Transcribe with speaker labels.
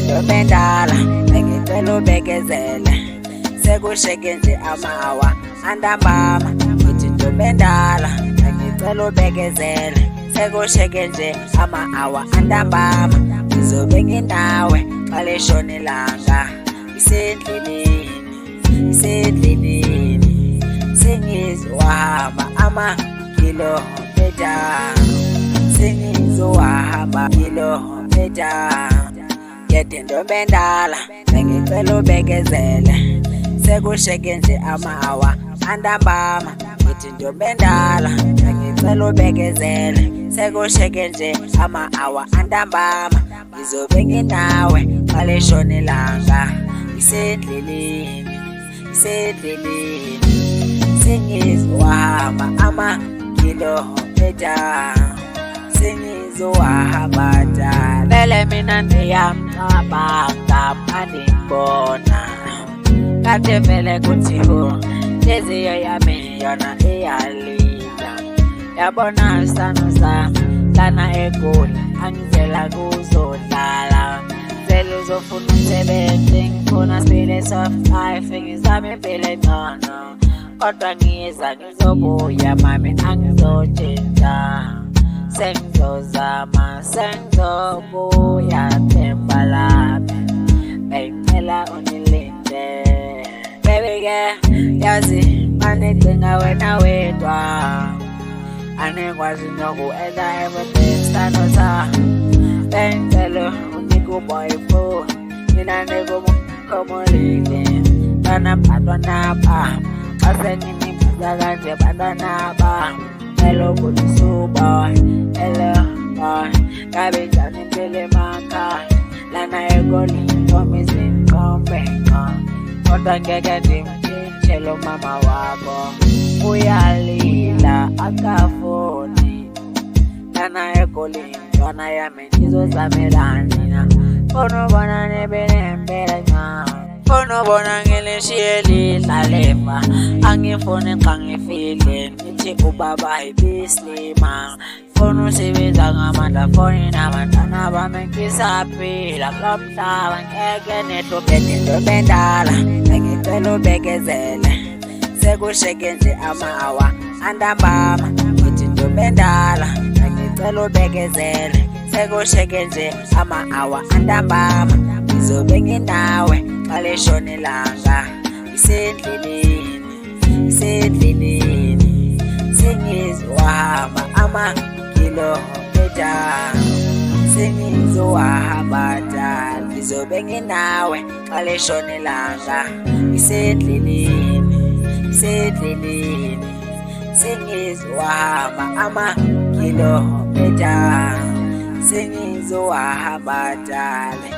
Speaker 1: intombi endala bengicela ubekezele sekusheke nje ama-hour antambama. Ngithi intombi endala bengicela ubekezele sekusheke nje ama-hour antambama. Ngizobe nginawe xa lishona ilanga isendleleni sengizohamba ama-kilometer, sengizohamba kilometer. Yedwa intombi endala bengicela ubekezele sekusheke nje ama-hour antambama. Ngithi intombi endala bengicela ubekezele sekusheke nje ama-hour antambama. Ngizobe nginawe xa lishona ilanga isendleleni sengizohamba ama-kilometer, sengizohamba njalo. Vele mina ndiyamcabanga mandibona kade vele kuthiho inhliziyo yami yona iyalila. Yabona sano sami lana eGoli angizela kuzodlala, ngizela uzofuna umsebenzi, ngifuna sipile soft life, ngizame impilo engcono. Kodwa ngiza ngizobuya mami angizotshintsha, sengizozama sengizobuya themba lami, bengicela unilinde. Baby ke yazi manicinga wena wedwa, anekwazi nokuenza everything sithando sami. Bengicela unike uboyfriend mina nikumkhomolile banaphathwa napa xa senginimbiza kanje bantwanaba. Hello good boy, hello boy, ngabe njani impilo emakhaya lana eGoli intombi zinqombe kodwa ngeke ndimtshintshe lo mama wakho uyalila akafuni lana eGoli intwana yami ndizozamelani na. Funa ubona nibe nempela ncane, funa ubona ngilishiye lidlalefa, angifuni xa ngifile nithi ubaba ibislima. Funa usebenza ngamandla foni nabantwana bami ngisaphila kulo mhlaba ngeke nihluphe. Intombi endala bengicela ubekezele sekusheke nje ama-hour antambama. Ngithi intombi endala bengicela ubekezele sekusheke nje ama-hour antambama. Ngizobe nginawe xa lishona ilanga isendleleni sengizohamba ama-kilometer, sengizohamba njalo. Ngizobe nginawe xa lishona ilanga isendleleni sengizohamba ama-kilometer, sengizohamba njalo.